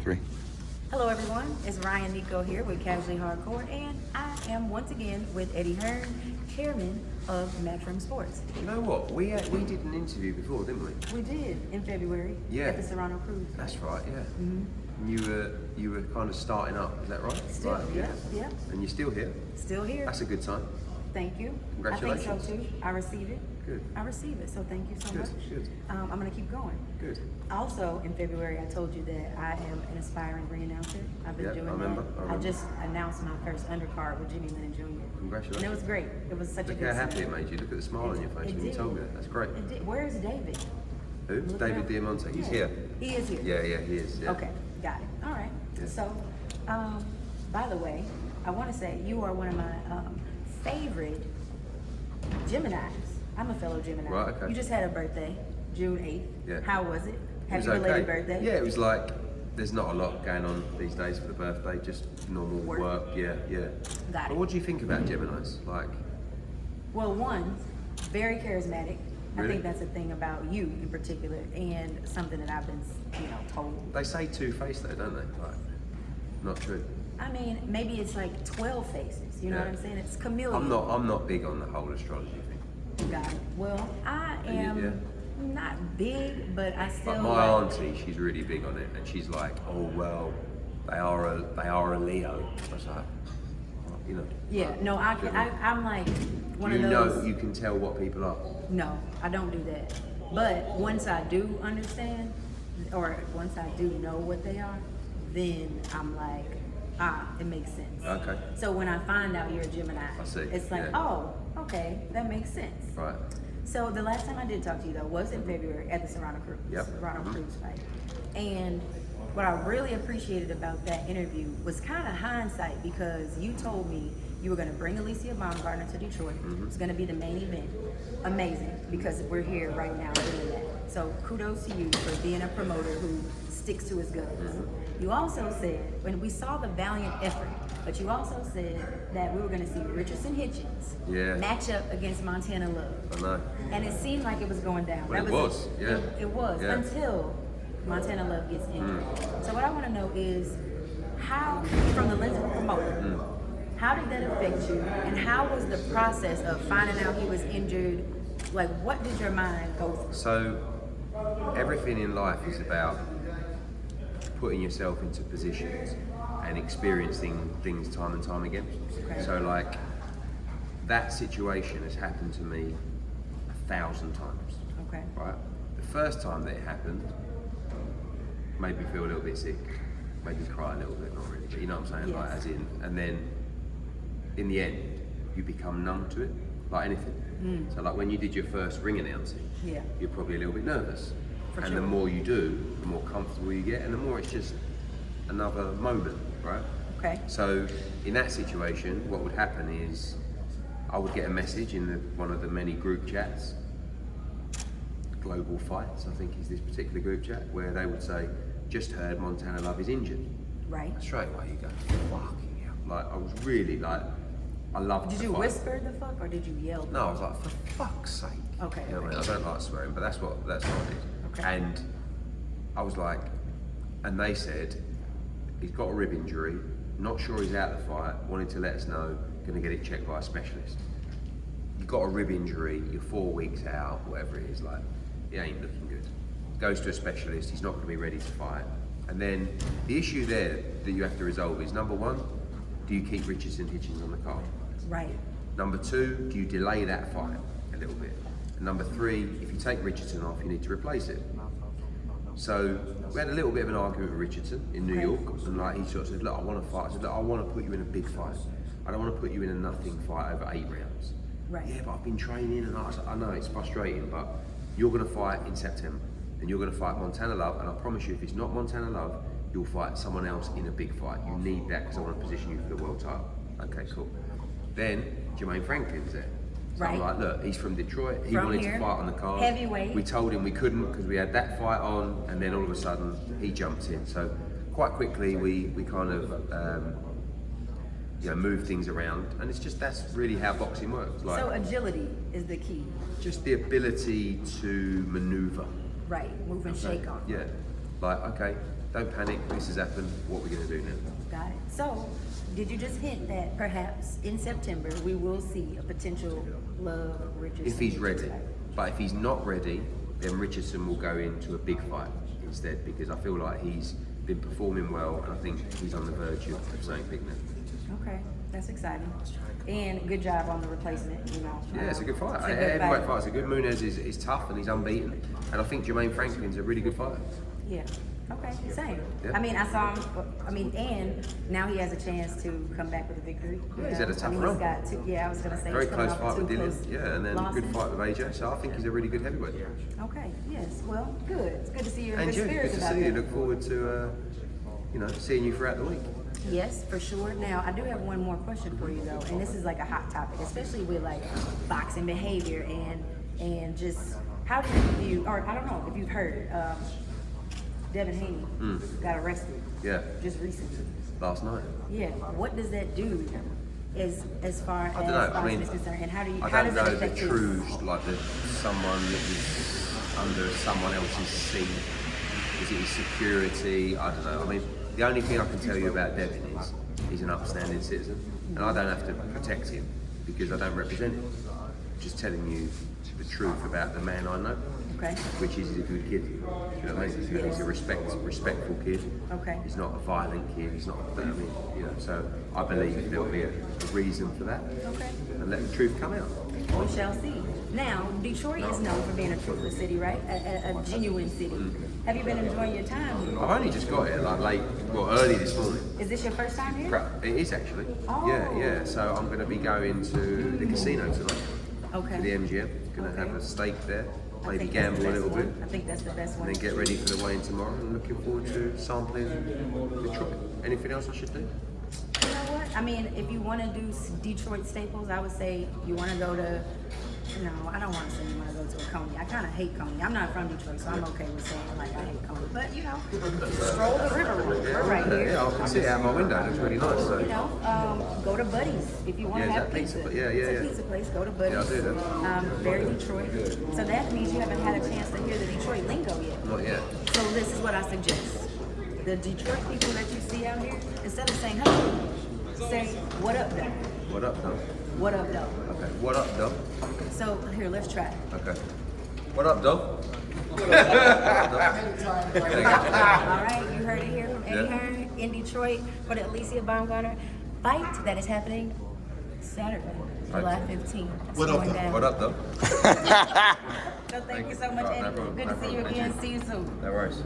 3. Hello everyone, it's Rhyan Neco here with Casually Hardcore, and I am once again with Eddie Hearn, Chairman of Matchroom Sports. You know what? We did an interview before, didn't we? We did in February at the Serrano Cruise. That's right, yeah. Mm-hmm. You were kind of starting up, is that right? Still, right, yeah. And you're still here? Still here. That's a good sign. Thank you. Congratulations. I think so too. I receive it. Good. I receive it, so thank you so much. Good. I'm going to keep going. Good. Also, in February, I told you that I am an aspiring ring announcer. I've been doing I remember. I just announced my first undercard with Jimmy Lennon Jr. Congratulations. And it was great. It was such a Look good how happy scene. it made you. Look at the smile on your face when you told me that. That's great. It did. Where is David? Who? Look David up. Diamante. He's here. He is here. Yeah, he is. Yeah. Okay, got it. All right. Yeah. So, by the way, I want to say you are one of my favorite Geminis. I'm a fellow Gemini. Right, okay. You just had a birthday, June 8th. Yeah. How was it? It was Happy belated okay. birthday. Yeah, it was like, there's not a lot going on these days for the birthday, just normal work. Yeah. Got But it. what do you think about Geminis? Like, Well, one, very charismatic. I Really? think that's a thing about you in particular, and something that I've been, told. they say two-faced though, don't they? Like, not true. I mean, maybe it's like 12 faces. You know Yeah. what I'm saying? It's chameleon. I'm not big on the whole astrology thing. Got it. Well, I am not big, but I still. But my auntie, she's really big on it, and she's like, oh well, they are a Leo. I was like, you know. Yeah. No, I'm like one of You those. know, you can tell what people are. No, I don't do that. But once I do understand, or once I do know what they are, then I'm like, it makes sense. Okay. So when I find out you're a Gemini, I see, it's like, yeah. oh, okay, that makes sense. Right. So the last time I did talk to you though was in February at the Serrano Cruise, Yep. Serrano Cruise fight. And what I really appreciated about that interview was kind of hindsight, because you told me you were going to bring Alicia Baumgardner to Detroit. It's going to be the main event. Amazing, because we're here right now doing that. So kudos to you for being a promoter who sticks to his guns. You also said, when we saw the valiant effort, but you also said that we were going to see Richardson Hitchins match up against Montana Love. I know. And it seemed like it was going down. Well, it was. It was, Yeah. until Montana Love gets injured. So what I want to know is, how, from the lens of a promoter, how did that affect you? And how was the process of finding out he was injured? Like, what did your mind go through? So, everything in life is about putting yourself into positions and experiencing things time and time again. Okay. So, like, that situation has happened to me 1,000 times. Okay. Right? The first time that it happened made me feel a little bit sick, made me cry a little bit, not really, but you know what I'm saying? Yes. Like, as in, and then in the end, you become numb to it, like anything. So, like when you did your first ring announcing, you're probably a little bit nervous. For and sure. the more you do, the more comfortable you get, and the more it's just another moment, right? Okay. So, in that situation, what would happen is I would get a message in one of the many group chats, Global Fights, I think is this particular group chat, where they would say, just heard Montana Love is injured. Right. Straight away you go, fucking hell. Like, I was really like, I loved Did the you fight. whisper the fuck, or did you yell? No, I was like, for fuck's sake. Okay. You know what I mean? I don't like swearing, but that's what I did. Okay. And I was like, and they said, he's got a rib injury, not sure he's out of the fight, wanted to let us know, gonna get it checked by a specialist. You've got a rib injury, you're 4 weeks out, whatever it is, like, it ain't looking good. Goes to a specialist, he's not gonna be ready to fight. And then the issue there that you have to resolve is, number one, do you keep Richardson Hitchins on the card? Right. Number two, do you delay that fight a little bit? And number three, if you take Richardson off, you need to replace it. So we had a little bit of an argument with Richardson in New York, and like he sort of said, look, I want to fight. I said, look, I want to put you in a big fight. I don't want to put you in a nothing fight over 8 rounds. Right. Yeah, but I've been training, and I was like, I know it's frustrating, but you're going to fight in September, and you're going to fight Montana Love, and I promise you, if it's not Montana Love, you'll fight someone else in a big fight. You need that because I want to position you for the world title. Okay, cool. Then Jermaine Franklin's there. So I'm like, look, he's from Detroit. He wanted to fight on the card. Heavyweight. We told him we couldn't because we had that fight on, and then all of a sudden he jumped in. So quite quickly we kind of move things around, and it's just that's really how boxing works. Like, So agility is the key. just the ability to maneuver. Right. Move and shake on. Yeah. Like, okay, don't panic. This has happened. What are we going to do now? Got it. So, did you just hint that perhaps in September we will see a potential Love Richardson? If he's ready. fight? But if he's not ready, then Richardson will go into a big fight instead, because I feel like he's been performing well, and I think he's on the verge of saying big now. Okay, that's exciting. And good job on the replacement, you know. Yeah, it's a good fight. It's a good Heavyweight fight. fights are good. Munez is tough and he's unbeaten, and I think Jermaine Franklin's a really good fighter. Yeah. Okay, same. Yeah. I mean, I saw him. And now he has a chance to come back with a victory. Yeah, he's had a tough He's run. got two. Yeah, I was gonna say. Very he's coming close off fight with two Dylan. close Yeah, and then losses. good fight with AJ. So I think he's a really good heavyweight. Okay. Yes. Well, good. It's good to see you in And good you, good spirits to about see you. that. Look forward to seeing you throughout the week. Yes, for sure. Now, I do have one more question for you though, and this is like a hot topic, especially with like boxing behavior and just how do you view, or I don't know if you've heard, Devin Haney got arrested Yeah, just recently. last night. Yeah, what does that do as far as I don't know. I boxing mean, is concerned, and how I does don't that know the affect his- true, like someone that was under someone else's seat. Is it his security? I don't know. I mean, the only thing I can tell you about Devin is he's an upstanding citizen, and I don't have to protect him because I don't represent him. Just telling you the truth about the man I know, Okay. which is he's a good kid. You know what I mean? He's a respectful kid. Okay. He's not a violent kid. He's not. I mean, so I believe there will be a reason for that, Okay. and let the truth come out. We shall see. Now, Detroit is known for being a truthful city, right? A genuine city. Have you been enjoying your time here? I've only just got here, early this morning. Is this your first time here? It is actually. Oh. Yeah. So I'm going to be going to the casino tonight, Okay. to the MGM. Going to Okay. have a steak there, I maybe think that's gamble the a best little bit, one. I think that's the best one. and then get ready for the weigh-in tomorrow. And looking forward to sampling Detroit. Anything else I should do? You know what? I mean, if you want to do Detroit staples, I would say you want to go to. No, I don't want to say you want to go to a Coney. I kind of hate Coney. I'm not from Detroit, so I'm okay with saying like I hate Coney. But you know, stroll the river. We're right here. Yeah, I can see it out my window. It looks really nice. So. You know, go to Buddy's if you want Yeah, to is have that pizza pizza. pla- yeah, It's a yeah. pizza place. Go to Buddy's. Yeah, I'll do that. Very Detroit. So that means you haven't had a chance to hear the Detroit lingo yet. Not yet. So this is what I suggest. The Detroit people that you see out here, instead of saying hello, say what up, though. What up, though? What up, though. Okay. What up, though? So here, let's try. Okay. What up, though? All right, you heard it here from Eddie Yeah. Hearn in Detroit for the Alicia Baumgardner fight that is happening Saturday, July 15th. It's What up, going though? down. What up, though? So thank you so much, No Eddie. problem. Good No to see you problem. again. Thank See you soon. No worries.